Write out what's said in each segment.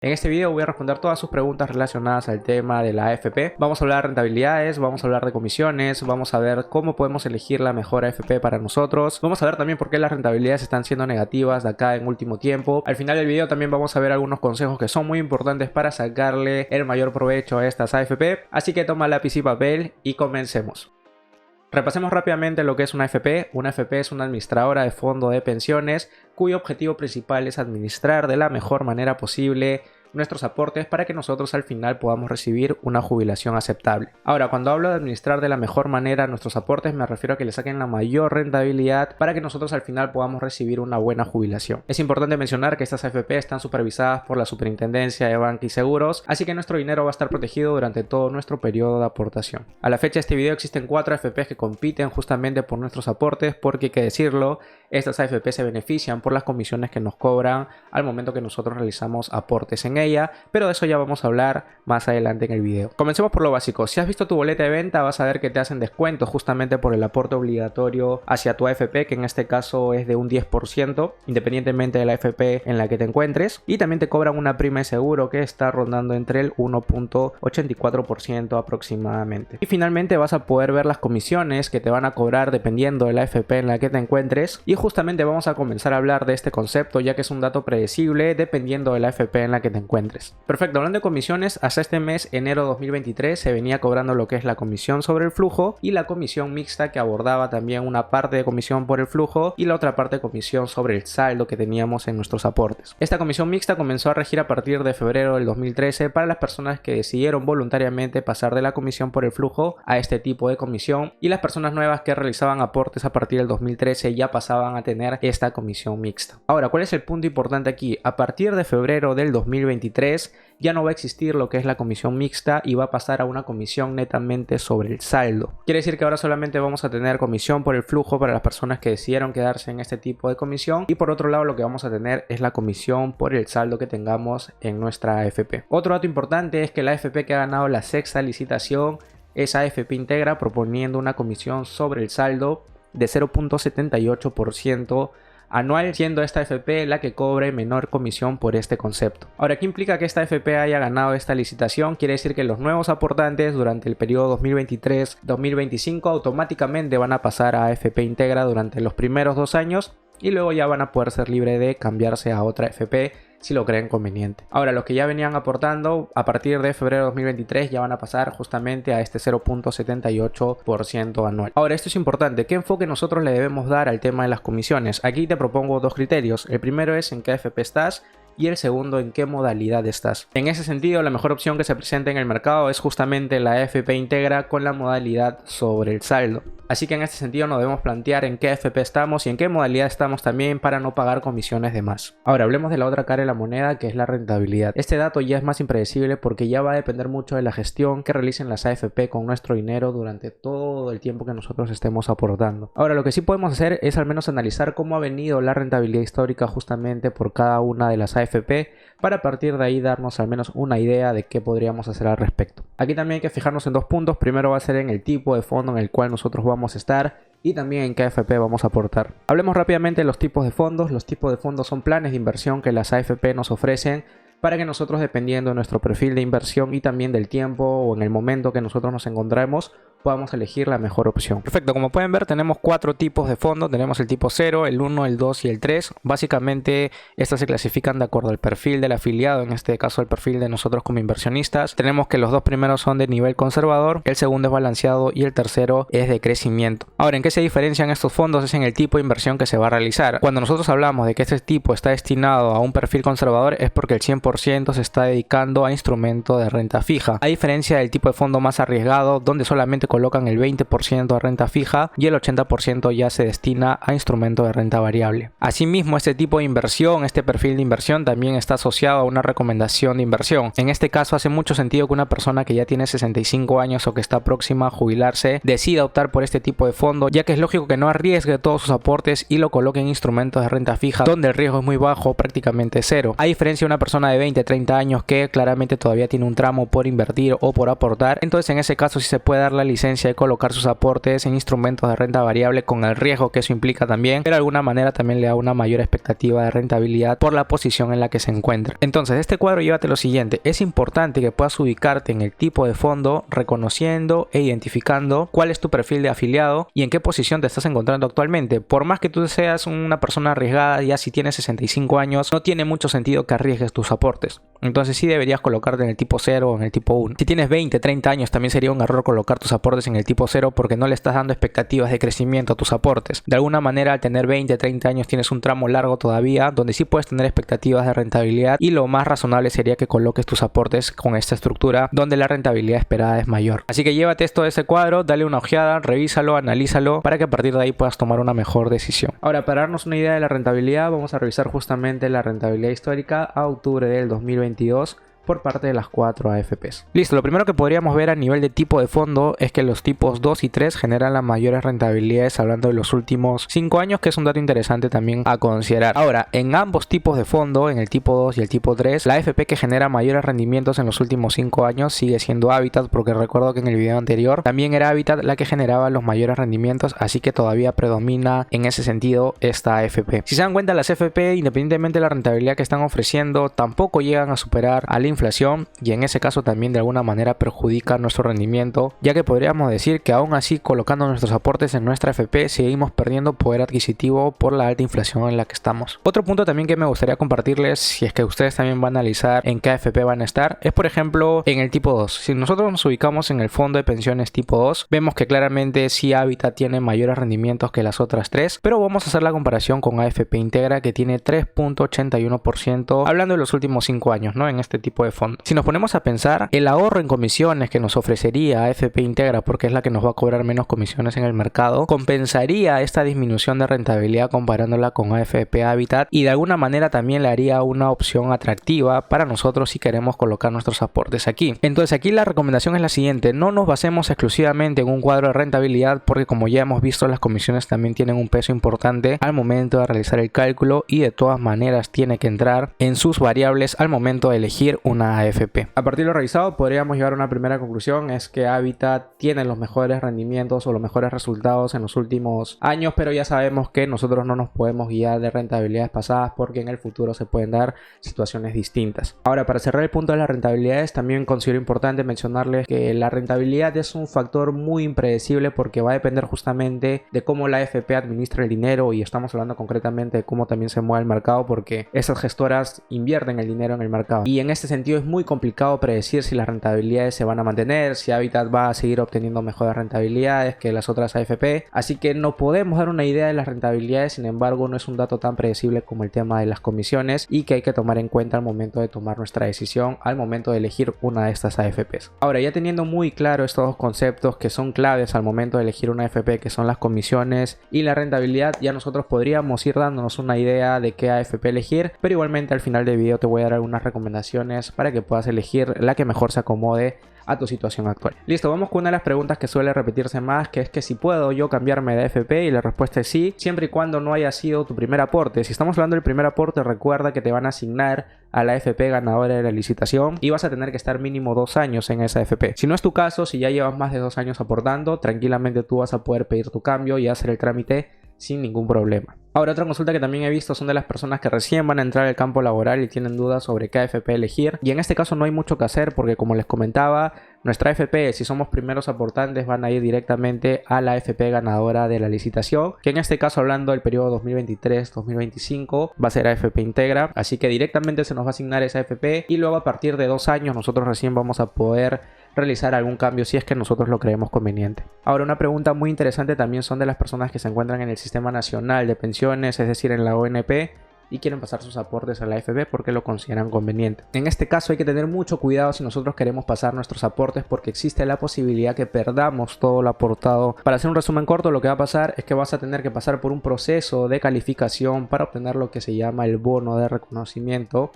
En este video voy a responder todas sus preguntas relacionadas al tema de la AFP. Vamos a hablar de rentabilidades, vamos a hablar de comisiones, vamos a ver cómo podemos elegir la mejor AFP para nosotros. Vamos a ver también por qué las rentabilidades están siendo negativas de acá en último tiempo. Al final del video también vamos a ver algunos consejos que son muy importantes para sacarle el mayor provecho a estas AFP. Así que toma lápiz y papel y comencemos. Repasemos rápidamente lo que es una AFP. Una AFP es una administradora de fondo de pensiones cuyo objetivo principal es administrar de la mejor manera posible nuestros aportes para que nosotros al final podamos recibir una jubilación aceptable. Ahora, cuando hablo de administrar de la mejor manera nuestros aportes, me refiero a que le saquen la mayor rentabilidad para que nosotros al final podamos recibir una buena jubilación. Es importante mencionar que estas AFP están supervisadas por la Superintendencia de Banca y Seguros, así que nuestro dinero va a estar protegido durante todo nuestro periodo de aportación. A la fecha de este video existen 4 AFPs que compiten justamente por nuestros aportes, porque hay que decirlo, estas AFP se benefician por las comisiones que nos cobran al momento que nosotros realizamos aportes en ella, pero de eso ya vamos a hablar más adelante en el video. Comencemos por lo básico. Si has visto tu boleta de venta, vas a ver que te hacen descuento justamente por el aporte obligatorio hacia tu AFP, que en este caso es de un 10%, independientemente de la AFP en la que te encuentres, y también te cobran una prima de seguro que está rondando entre el 1.84% aproximadamente. Y finalmente vas a poder ver las comisiones que te van a cobrar dependiendo de la AFP en la que te encuentres, y justamente vamos a comenzar a hablar de este concepto, ya que es un dato predecible dependiendo de la AFP en la que te encuentres. Perfecto, hablando de comisiones, hasta este mes, enero 2023, se venía cobrando lo que es la comisión sobre el flujo y la comisión mixta, que abordaba también una parte de comisión por el flujo y la otra parte de comisión sobre el saldo que teníamos en nuestros aportes. Esta comisión mixta comenzó a regir a partir de febrero del 2013 para las personas que decidieron voluntariamente pasar de la comisión por el flujo a este tipo de comisión, y las personas nuevas que realizaban aportes a partir del 2013 ya pasaban a tener esta comisión mixta. Ahora, ¿cuál es el punto importante aquí? A partir de febrero del 2023 ya no va a existir lo que es la comisión mixta y va a pasar a una comisión netamente sobre el saldo. Quiere decir que ahora solamente vamos a tener comisión por el flujo para las personas que decidieron quedarse en este tipo de comisión, y por otro lado lo que vamos a tener es la comisión por el saldo que tengamos en nuestra AFP. Otro dato importante es que la AFP que ha ganado la 6ª licitación es AFP Integra, proponiendo una comisión sobre el saldo de 0.78% anual, siendo esta AFP la que cobre menor comisión por este concepto. Ahora, ¿qué implica que esta AFP haya ganado esta licitación? Quiere decir que los nuevos aportantes durante el periodo 2023-2025 automáticamente van a pasar a AFP Integra durante los primeros 2 años, y luego ya van a poder ser libres de cambiarse a otra AFP si lo creen conveniente. Ahora, los que ya venían aportando a partir de febrero de 2023 ya van a pasar justamente a este 0.78% anual. Ahora, esto es importante. ¿Qué enfoque nosotros le debemos dar al tema de las comisiones? Aquí te propongo 2 criterios. El primero es en qué AFP estás, y el segundo en qué modalidad estás. En ese sentido, la mejor opción que se presenta en el mercado es justamente la AFP Integra con la modalidad sobre el saldo. Así que en este sentido nos debemos plantear en qué AFP estamos y en qué modalidad estamos también para no pagar comisiones de más. Ahora, hablemos de la otra cara de la moneda, que es la rentabilidad. Este dato ya es más impredecible porque ya va a depender mucho de la gestión que realicen las AFP con nuestro dinero durante todo el tiempo que nosotros estemos aportando. Ahora, lo que sí podemos hacer es al menos analizar cómo ha venido la rentabilidad histórica justamente por cada una de las AFP, para a partir de ahí darnos al menos una idea de qué podríamos hacer al respecto. Aquí también hay que fijarnos en 2 puntos. Primero va a ser en el tipo de fondo en el cual nosotros vamos a estar y también en qué AFP vamos a aportar. Hablemos rápidamente de los tipos de fondos. Los tipos de fondos son planes de inversión que las AFP nos ofrecen para que nosotros, dependiendo de nuestro perfil de inversión y también del tiempo o en el momento que nosotros nos encontremos, podamos elegir la mejor opción. Perfecto, como pueden ver tenemos 4 tipos de fondos. Tenemos el tipo 0, el 1, el 2 y el 3. Básicamente estas se clasifican de acuerdo al perfil del afiliado, en este caso el perfil de nosotros como inversionistas. Tenemos que los 2 primeros son de nivel conservador, el segundo es balanceado y el tercero es de crecimiento. Ahora, ¿en qué se diferencian estos fondos? Es en el tipo de inversión que se va a realizar. Cuando nosotros hablamos de que este tipo está destinado a un perfil conservador, es porque el 100% se está dedicando a instrumento de renta fija, a diferencia del tipo de fondo más arriesgado, donde solamente colocan el 20% de renta fija y el 80% ya se destina a instrumento de renta variable. Asimismo, este tipo de inversión, este perfil de inversión también está asociado a una recomendación de inversión. En este caso hace mucho sentido que una persona que ya tiene 65 años o que está próxima a jubilarse decida optar por este tipo de fondo, ya que es lógico que no arriesgue todos sus aportes y lo coloque en instrumentos de renta fija donde el riesgo es muy bajo, prácticamente cero, a diferencia de una persona de 20-30 años que claramente todavía tiene un tramo por invertir o por aportar. Entonces en ese caso sí se puede dar la licencia licencia de colocar sus aportes en instrumentos de renta variable con el riesgo que eso implica también, pero de alguna manera también le da una mayor expectativa de rentabilidad por la posición en la que se encuentra. Entonces, este cuadro llévate lo siguiente: es importante que puedas ubicarte en el tipo de fondo, reconociendo e identificando cuál es tu perfil de afiliado y en qué posición te estás encontrando actualmente. Por más que tú seas una persona arriesgada, ya si tienes 65 años, no tiene mucho sentido que arriesgues tus aportes. Entonces sí deberías colocarte en el tipo 0 o en el tipo 1. Si tienes 20, 30 años, también sería un error colocar tus aportes en el tipo 0 porque no le estás dando expectativas de crecimiento a tus aportes. De alguna manera, al tener 20, 30 años tienes un tramo largo todavía donde sí puedes tener expectativas de rentabilidad, y lo más razonable sería que coloques tus aportes con esta estructura donde la rentabilidad esperada es mayor. Así que llévate esto de ese cuadro, dale una ojeada, revísalo, analízalo para que a partir de ahí puedas tomar una mejor decisión. Ahora, para darnos una idea de la rentabilidad, vamos a revisar justamente la rentabilidad histórica a octubre del 2022 por parte de las 4 AFPs. Listo, lo primero que podríamos ver a nivel de tipo de fondo es que los tipos 2 y 3 generan las mayores rentabilidades hablando de los últimos 5 años, que es un dato interesante también a considerar. Ahora, en ambos tipos de fondo, en el tipo 2 y el tipo 3, la AFP que genera mayores rendimientos en los últimos 5 años sigue siendo Habitat, porque recuerdo que en el video anterior también era Habitat la que generaba los mayores rendimientos, así que todavía predomina en ese sentido esta AFP. Si se dan cuenta, las AFP, independientemente de la rentabilidad que están ofreciendo, tampoco llegan a superar a la inflación, y en ese caso también de alguna manera perjudica nuestro rendimiento, ya que podríamos decir que aún así, colocando nuestros aportes en nuestra AFP, seguimos perdiendo poder adquisitivo por la alta inflación en la que estamos. Otro punto también que me gustaría compartirles, si es que ustedes también van a analizar en qué AFP van a estar, es por ejemplo en el tipo 2. Si nosotros nos ubicamos en el fondo de pensiones tipo 2, vemos que claramente sí Habitat tiene mayores rendimientos que las otras 3, pero vamos a hacer la comparación con AFP Integra, que tiene 3.81% hablando de los últimos 5 años, ¿no? En este tipo de fondo. Si nos ponemos a pensar, el ahorro en comisiones que nos ofrecería AFP Integra, porque es la que nos va a cobrar menos comisiones en el mercado, compensaría esta disminución de rentabilidad comparándola con AFP Habitat, y de alguna manera también le haría una opción atractiva para nosotros si queremos colocar nuestros aportes aquí. Entonces aquí la recomendación es la siguiente: no nos basemos exclusivamente en un cuadro de rentabilidad, porque como ya hemos visto, las comisiones también tienen un peso importante al momento de realizar el cálculo, y de todas maneras tiene que entrar en sus variables al momento de elegir una AFP. A partir de lo revisado, podríamos llegar a una primera conclusión: es que Habitat tiene los mejores rendimientos o los mejores resultados en los últimos años, pero ya sabemos que nosotros no nos podemos guiar de rentabilidades pasadas, porque en el futuro se pueden dar situaciones distintas. Ahora, para cerrar el punto de las rentabilidades, también considero importante mencionarles que la rentabilidad es un factor muy impredecible, porque va a depender justamente de cómo la AFP administra el dinero, y estamos hablando concretamente de cómo también se mueve el mercado, porque esas gestoras invierten el dinero en el mercado, y en este sentido es muy complicado predecir si las rentabilidades se van a mantener, si Habitat va a seguir obteniendo mejores rentabilidades que las otras AFP, así que no podemos dar una idea de las rentabilidades. Sin embargo, no es un dato tan predecible como el tema de las comisiones, y que hay que tomar en cuenta al momento de tomar nuestra decisión, al momento de elegir una de estas AFPs. Ahora, ya teniendo muy claro estos dos conceptos que son claves al momento de elegir una AFP, que son las comisiones y la rentabilidad, ya nosotros podríamos ir dándonos una idea de qué AFP elegir, pero igualmente al final del video te voy a dar algunas recomendaciones para que puedas elegir la que mejor se acomode a tu situación actual. Listo, vamos con una de las preguntas que suele repetirse más, que es que si puedo yo cambiarme de AFP, y la respuesta es sí, siempre y cuando no haya sido tu primer aporte. Si estamos hablando del primer aporte, recuerda que te van a asignar a la AFP ganadora de la licitación y vas a tener que estar mínimo 2 años en esa AFP. Si no es tu caso, si ya llevas más de 2 años aportando, tranquilamente tú vas a poder pedir tu cambio y hacer el trámite sin ningún problema. Ahora, otra consulta que también he visto son de las personas que recién van a entrar al campo laboral y tienen dudas sobre qué AFP elegir, y en este caso no hay mucho que hacer, porque como les comentaba, nuestra AFP, si somos primeros aportantes, van a ir directamente a la AFP ganadora de la licitación, que en este caso, hablando del periodo 2023-2025, va a ser AFP Integra, así que directamente se nos va a asignar esa AFP, y luego a partir de 2 años nosotros recién vamos a poder realizar algún cambio si es que nosotros lo creemos conveniente. Ahora, una pregunta muy interesante también son de las personas que se encuentran en el Sistema Nacional de Pensiones, es decir, en la ONP, y quieren pasar sus aportes a la AFP porque lo consideran conveniente. En este caso hay que tener mucho cuidado si nosotros queremos pasar nuestros aportes, porque existe la posibilidad que perdamos todo lo aportado. Para hacer un resumen corto, lo que va a pasar es que vas a tener que pasar por un proceso de calificación para obtener lo que se llama el bono de reconocimiento,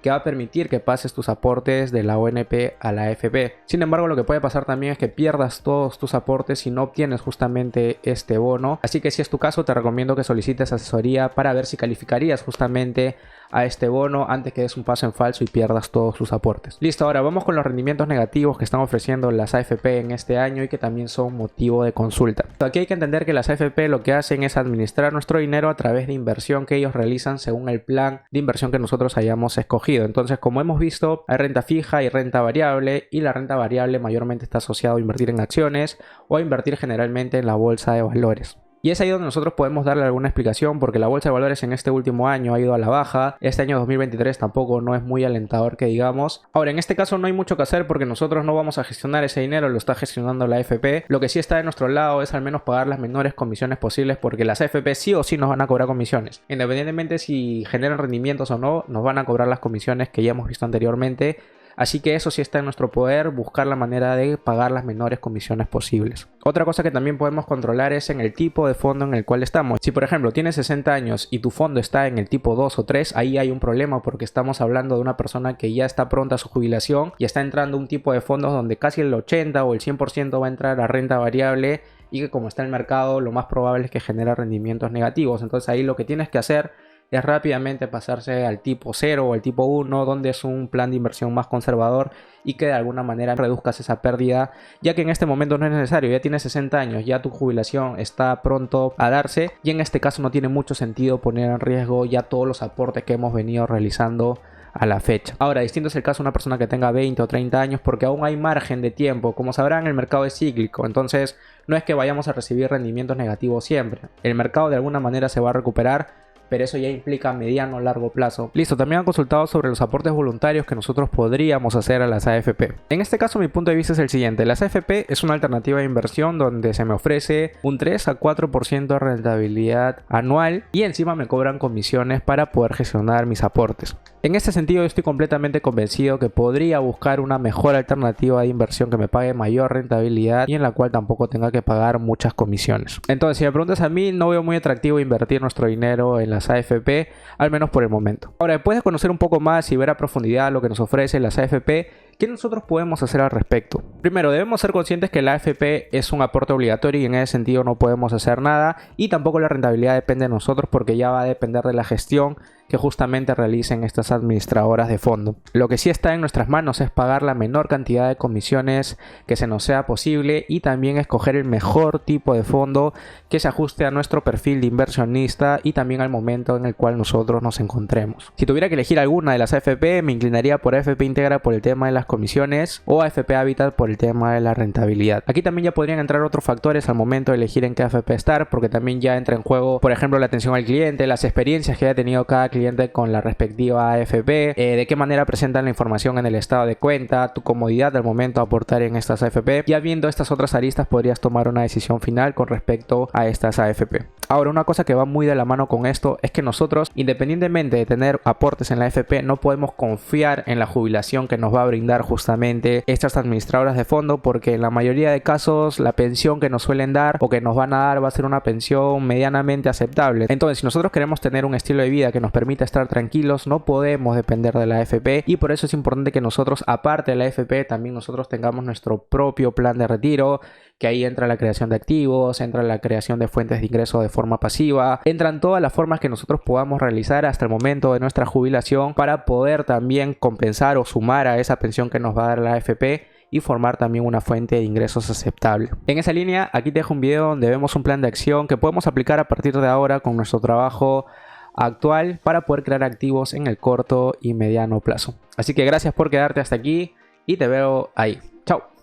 que va a permitir que pases tus aportes de la ONP a la AFP. Sin embargo, lo que puede pasar también es que pierdas todos tus aportes si no obtienes justamente este bono. Así que si es tu caso, te recomiendo que solicites asesoría para ver si calificarías justamente a este bono antes que des un paso en falso y pierdas todos tus aportes. Listo, ahora vamos con los rendimientos negativos que están ofreciendo las AFP en este año y que también son motivo de consulta. Aquí hay que entender que las AFP lo que hacen es administrar nuestro dinero a través de inversión que ellos realizan según el plan de inversión que nosotros hayamos escogido. Entonces, como hemos visto, hay renta fija y renta variable, y la renta variable mayormente está asociada a invertir en acciones o a invertir generalmente en la bolsa de valores. Y es ahí donde nosotros podemos darle alguna explicación, porque la bolsa de valores en este último año ha ido a la baja. Este año 2023 tampoco no es muy alentador que digamos. Ahora, en este caso no hay mucho que hacer porque nosotros no vamos a gestionar ese dinero, lo está gestionando la AFP. Lo que sí está de nuestro lado es al menos pagar las menores comisiones posibles, porque las AFP sí o sí nos van a cobrar comisiones. Independientemente si generan rendimientos o no, nos van a cobrar las comisiones que ya hemos visto anteriormente. Así que eso sí está en nuestro poder, buscar la manera de pagar las menores comisiones posibles. Otra cosa que también podemos controlar es en el tipo de fondo en el cual estamos. Si por ejemplo tienes 60 años y tu fondo está en el tipo 2 o 3, ahí hay un problema porque estamos hablando de una persona que ya está pronta a su jubilación y está entrando a un tipo de fondos donde casi el 80 o el 100% va a entrar a renta variable, y que como está el mercado lo más probable es que genere rendimientos negativos. Entonces ahí lo que tienes que hacer es rápidamente pasarse al tipo 0 o al tipo 1, donde es un plan de inversión más conservador y que de alguna manera reduzcas esa pérdida, ya que en este momento no es necesario. Ya tienes 60 años, ya tu jubilación está pronto a darse, y en este caso no tiene mucho sentido poner en riesgo ya todos los aportes que hemos venido realizando a la fecha. Ahora, distinto es el caso de una persona que tenga 20 o 30 años, porque aún hay margen de tiempo. Como sabrán, el mercado es cíclico, entonces no es que vayamos a recibir rendimientos negativos siempre. El mercado de alguna manera se va a recuperar, pero eso ya implica mediano o largo plazo. Listo, también han consultado sobre los aportes voluntarios que nosotros podríamos hacer a las AFP. En este caso mi punto de vista es el siguiente: las AFP es una alternativa de inversión donde se me ofrece un 3 a 4% de rentabilidad anual y encima me cobran comisiones para poder gestionar mis aportes. En este sentido yo estoy completamente convencido que podría buscar una mejor alternativa de inversión que me pague mayor rentabilidad y en la cual tampoco tenga que pagar muchas comisiones. Entonces, si me preguntas a mí, no veo muy atractivo invertir nuestro dinero en las AFP, al menos por el momento. Ahora, después de conocer un poco más y ver a profundidad lo que nos ofrecen las AFP, ¿qué nosotros podemos hacer al respecto? Primero, debemos ser conscientes que la AFP es un aporte obligatorio y en ese sentido no podemos hacer nada, y tampoco la rentabilidad depende de nosotros porque ya va a depender de la gestión que justamente realicen estas administradoras de fondo. Lo que sí está en nuestras manos es pagar la menor cantidad de comisiones que se nos sea posible y también escoger el mejor tipo de fondo que se ajuste a nuestro perfil de inversionista y también al momento en el cual nosotros nos encontremos. Si tuviera que elegir alguna de las AFP, me inclinaría por AFP Integra por el tema de las comisiones o AFP Habitat por el tema de la rentabilidad. Aquí también ya podrían entrar otros factores al momento de elegir en qué AFP estar, porque también ya entra en juego, por ejemplo, la atención al cliente, las experiencias que haya tenido cada cliente con la respectiva AFP, de qué manera presentan la información en el estado de cuenta, tu comodidad al momento de aportar en estas AFP. Ya viendo estas otras aristas podrías tomar una decisión final con respecto a estas AFP. Ahora, una cosa que va muy de la mano con esto es que nosotros, independientemente de tener aportes en la AFP, no podemos confiar en la jubilación que nos va a brindar justamente estas administradoras de fondo, porque en la mayoría de casos la pensión que nos suelen dar o que nos van a dar va a ser una pensión medianamente aceptable. Entonces, si nosotros queremos tener un estilo de vida que nos permita estar tranquilos, no podemos depender de la AFP, y por eso es importante que nosotros, aparte de la AFP, también nosotros tengamos nuestro propio plan de retiro, que ahí entra la creación de activos, entra la creación de fuentes de ingreso de forma pasiva, entran todas las formas que nosotros podamos realizar hasta el momento de nuestra jubilación para poder también compensar o sumar a esa pensión que nos va a dar la AFP y formar también una fuente de ingresos aceptable. En esa línea, aquí te dejo un video donde vemos un plan de acción que podemos aplicar a partir de ahora con nuestro trabajo actual para poder crear activos en el corto y mediano plazo. Así que gracias por quedarte hasta aquí y te veo ahí. Chao.